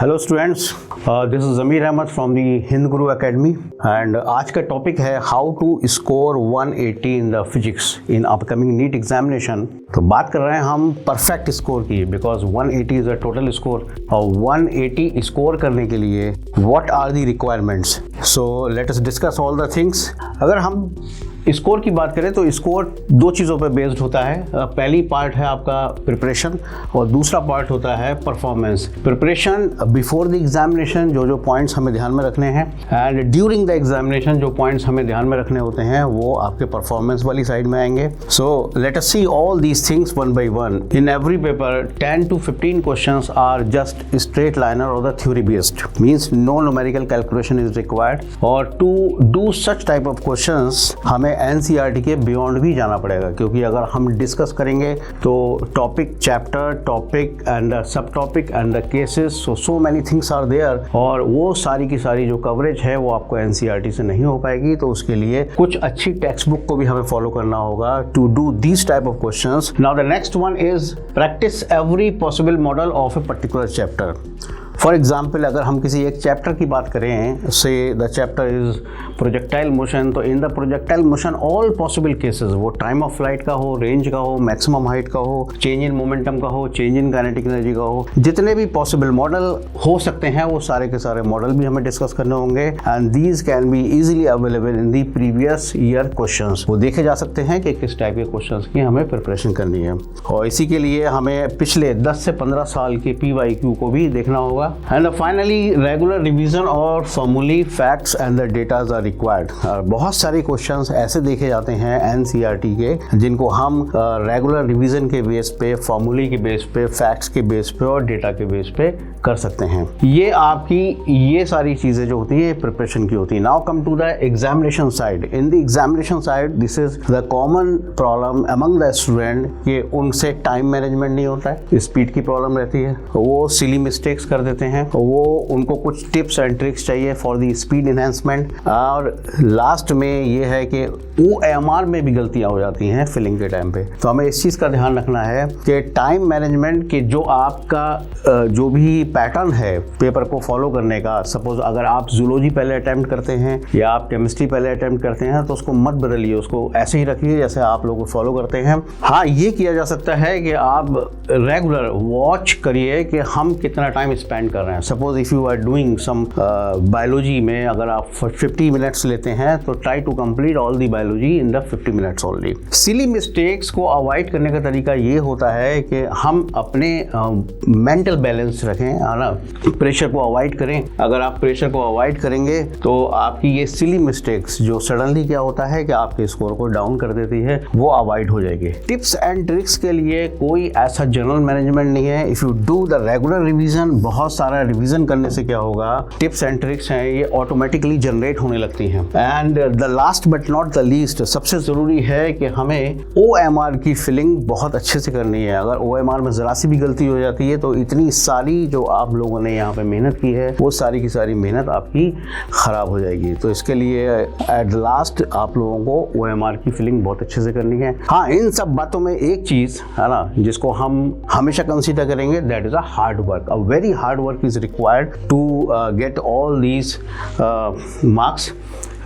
Hello students, this is Zameer Ahmed from the Hind Guru academy and आज का topic है how to score 180 in the physics in upcoming NEET examination. तो बात कर रहे हैं हम परफेक्ट स्कोर की, because 180 is a total score और 180 स्कोर करने के लिए what are the requirements. So let us discuss all the things. अगर हम स्कोर की बात करें तो स्कोर दो चीज़ों पर बेस्ड होता है। पहली पार्ट है आपका प्रिपरेशन और दूसरा पार्ट होता है performance. Preparation before the examination जो पॉइंट्स हमें ध्यान में रखने हैं, एंड ड्यूरिंग द एग्जामिनेशन जो पॉइंट्स हमें ध्यान में रखने होते हैं वो आपके परफॉर्मेंस वाली साइड में आएंगे। So let us see all these things one by one. In every paper 10 to 15 questions are just straight liner और the theory based, means no numerical calculation is required. और to do such type of questions हमें NCERT के beyond भी जाना पड़ेगा, क्योंकि अगर हम डिस्कस करेंगे तो topic, chapter, topic and sub topic and the cases, so many things are there, और वो सारी की सारी जो कवरेज है वो आपको एनसीईआरटी से नहीं हो पाएगी। तो उसके लिए कुछ अच्छी टेक्स्ट बुक को भी हमें फॉलो करना होगा to do this type of questions. Now the next one is practice every possible model of a particular chapter. For example, अगर हम किसी एक चैप्टर की बात करें, say the chapter is projectile motion, तो in the projectile motion all possible cases, वो time of flight का हो, रेंज का हो, मैक्सिमम हाइट का हो, चेंज इन मोमेंटम का हो, चेंज इन काइनेटिक एनर्जी का हो, जितने भी पॉसिबल मॉडल हो सकते हैं वो सारे के सारे मॉडल भी हमें डिस्कस करने होंगे। And these can be easily available in the previous year questions. वो देखे जा सकते हैं कि किस टाइप के क्वेश्चंस की हमें प्रिपरेशन करनी है, और इसी के लिए हमें पिछले 10 से 15 साल के PYQ को भी देखना होगा। And finally, regular revision और formulae, facts and the data are required। बहुत सारे क्वेश्चंस ऐसे देखे जाते हैं NCERT के जिनको हम रेगुलर रिवीजन के बेस पे, फॉर्मूले के बेस पे, फैक्ट्स के बेस पे और डेटा के बेस पे कर सकते हैं। ये आपकी ये सारी चीज़ें जो होती है प्रिपरेशन की होती है। Now come to the examination side. In the examination side this is the common problem among the student कि उनसे टाइम मैनेजमेंट नहीं होता है, स्पीड की प्रॉब्लम रहती है, वो सिली मिस्टेक्स कर देते हैं, वो उनको कुछ टिप्स एंड ट्रिक्स चाहिए फॉर द स्पीड इन्हेंसमेंट। और लास्ट में ये है कि OMR में भी गलतियां हो जाती हैं फिलिंग के टाइम पे। तो हमें इस चीज़ का ध्यान रखना है कि टाइम मैनेजमेंट के जो आपका जो भी पैटर्न है पेपर को फॉलो करने का, सपोज अगर आप जूलॉजी पहले अटेम्प्ट करते हैं या आप केमिस्ट्री पहले अटेम्प्ट करते हैं तो उसको मत बदलिए, उसको ऐसे ही रखिए जैसे आप लोग फॉलो करते हैं। हाँ, ये किया जा सकता है कि आप रेगुलर वॉच करिए कि हम कितना टाइम स्पेंड कर रहे हैं। Suppose if you are doing some biology में अगर आप 50 मिनट्स लेते हैं तो try to complete all the biology in the 50 minutes only. Silly mistakes को अवॉइड करने का तरीका ये होता है कि हम अपने मेंटल बैलेंस रखें, है ना, प्रेशर को अवॉइड करें। अगर आप प्रेशर को अवॉइड करेंगे तो आपकी ये सिली मिस्टेक्स जो सडनली क्या होता है कि आपके स्कोर को डाउन कर देती है, वो अवॉइड हो जाएगी। टिप्स एंड ट्रिक्स के लिए कोई ऐसा जनरल मैनेजमेंट नहीं है। If you do the regular revision, बहुत सारा रिवीजन करने से क्या होगा, टिप्स एंड ट्रिक्स हैं ये ऑटोमेटिकली जनरेट होने लगती हैं। And the last but not the least, सबसे जरूरी है कि हमें OMR की फिलिंग बहुत अच्छे से करनी है। अगर OMR में जरा सी भी गलती हो जाती है तो इतनी सारी जो आप लोगों ने यहाँ पे मेहनत की है वो सारी की सारी मेहनत आपकी खराब हो जाएगी। तो इसके लिए एट लास्ट आप लोगों को OMR की फिलिंग बहुत अच्छे से करनी है। हाँ, इन सब बातों में एक चीज है ना जिसको हम हमेशा कंसीडर करेंगे, that is a hard work. A very hard work is required to get all these marks,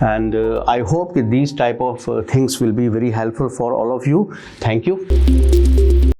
and I hope that these type of things will be very helpful for all of you. Thank you.